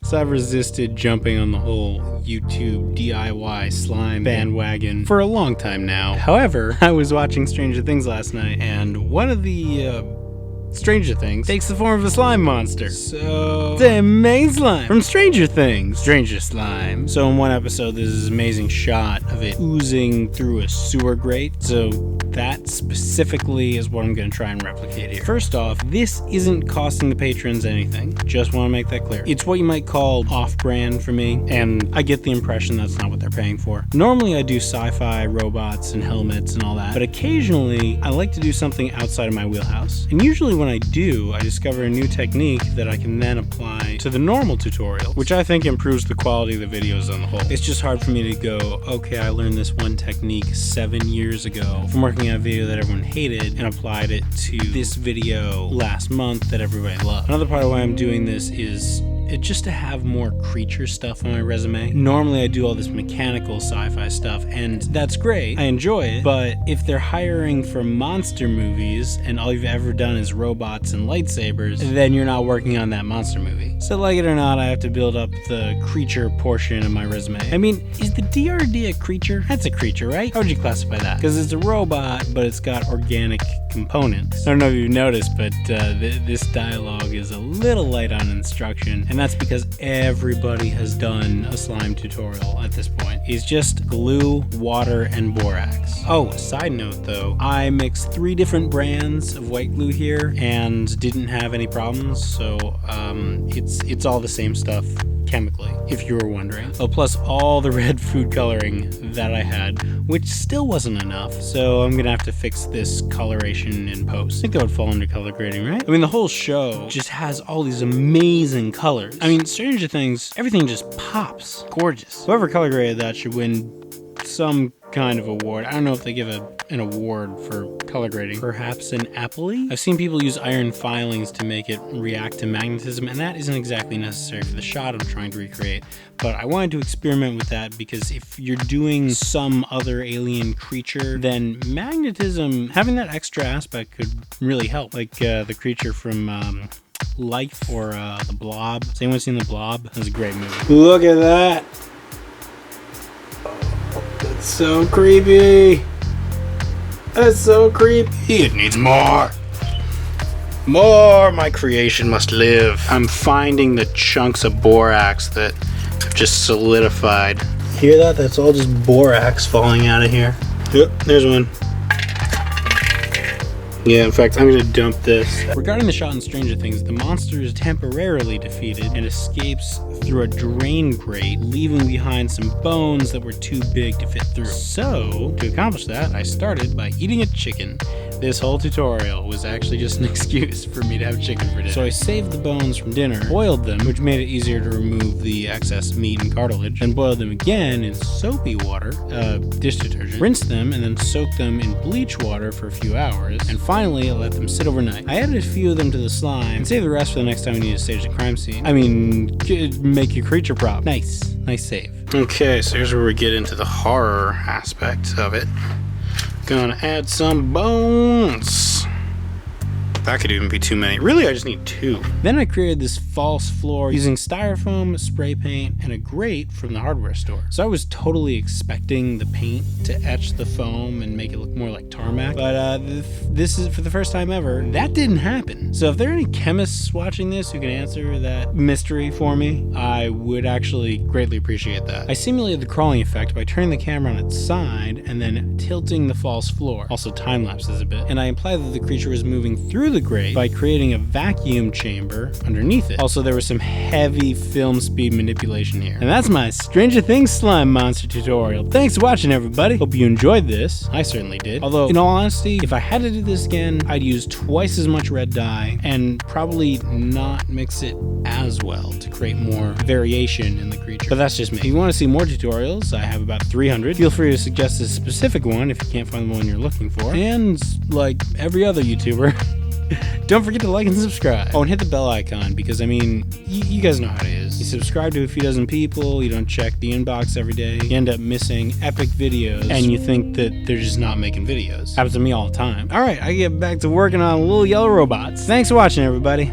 So I've resisted jumping on the whole YouTube DIY slime bandwagon for a long time now. However, I was watching Stranger Things last night, and one of the Stranger Things takes the form of a slime monster. So, the main slime from Stranger Things, Stranger Slime. So in one episode, there's this amazing shot of it oozing through a sewer grate. So that specifically is what I'm going to try and replicate here. First off, this isn't costing the patrons anything. Just want to make that clear. It's what you might call off-brand for me, and I get the impression that's not what they're paying for. Normally I do sci-fi, robots, and helmets and all that, but occasionally I like to do something outside of my wheelhouse. And usually when I do, I discover a new technique that I can then apply to the normal tutorial, which I think improves the quality of the videos on the whole. It's just hard for me to go, okay, I learned this one technique 7 years ago from working on a video that everyone hated and applied it to this video last month that everybody loved. Another part of why I'm doing this is just to have more creature stuff on my resume. Normally I do all this mechanical sci-fi stuff, and that's great. I enjoy it, but if they're hiring for monster movies and all you've ever done is robots and lightsabers, then you're not working on that monster movie. So like it or not, I have to build up the creature portion of my resume. I mean, is the DRD a creature? That's a creature, right? How would you classify that? Because it's a robot, but it's got organic components. I don't know if you've noticed, but this dialogue is a little light on instruction, and that's because everybody has done a slime tutorial at this point. It's just glue, water, and borax. Oh, side note though, I mixed 3 different brands of white glue here and didn't have any problems, so it's all the same stuff chemically, if you were wondering. Oh, plus all the red food coloring that I had, which still wasn't enough, so I'm gonna have to fix this coloration in post. I think that would fall under color grading, right? I mean, the whole show just has all these amazing colors. I mean, Stranger Things, everything just pops. Gorgeous. Whoever color graded that should win some kind of award. I don't know if they give an award for color grading. Perhaps an appley? I've seen people use iron filings to make it react to magnetism, and that isn't exactly necessary for the shot I'm trying to recreate. But I wanted to experiment with that because if you're doing some other alien creature, then magnetism, having that extra aspect could really help. Like the creature from Life or The Blob. Has anyone seen The Blob? That's a great movie. Look at that! That's so creepy. That's so creepy. It needs more. More. My creation must live. I'm finding the chunks of borax that have just solidified. Hear that? That's all just borax falling out of here. Yep, there's one. Yeah, in fact, I'm gonna dump this. Regarding the shot in Stranger Things, the monster is temporarily defeated and escapes through a drain grate, leaving behind some bones that were too big to fit through. So, to accomplish that, I started by eating a chicken. This whole tutorial was actually just an excuse for me to have chicken for dinner. So I saved the bones from dinner, boiled them, which made it easier to remove the excess meat and cartilage, and boiled them again in soapy water, dish detergent, rinsed them, and then soaked them in bleach water for a few hours, and finally I let them sit overnight. I added a few of them to the slime, and saved the rest for the next time we need to stage the crime scene. I mean, make your creature prop. Nice save. Okay, so here's where we get into the horror aspect of it. Gonna add some bones. That could even be too many. Really, I just need 2. Then I created this false floor using styrofoam, spray paint, and a grate from the hardware store. So I was totally expecting the paint to etch the foam and make it look more like tarmac. But this is for the first time ever. That didn't happen. So if there are any chemists watching this who can answer that mystery for me, I would actually greatly appreciate that. I simulated the crawling effect by turning the camera on its side and then tilting the false floor. Also time lapses a bit. And I implied that the creature was moving through the grate by creating a vacuum chamber underneath it. Also, there was some heavy film speed manipulation here. And that's my Stranger Things slime monster tutorial. Thanks for watching, everybody. Hope you enjoyed this. I certainly did. Although, in all honesty, if I had to do this again, I'd use twice as much red dye and probably not mix it as well to create more variation in the creature. But that's just me. If you want to see more tutorials, I have about 300. Feel free to suggest a specific one if you can't find the one you're looking for. And like every other YouTuber, don't forget to like and subscribe. Oh, and hit the bell icon because, I mean, you guys know how it is. You subscribe to a few dozen people, you don't check the inbox every day, you end up missing epic videos, and you think that they're just not making videos. Happens to me all the time. All right, I get back to working on little yellow robots. Thanks for watching, everybody.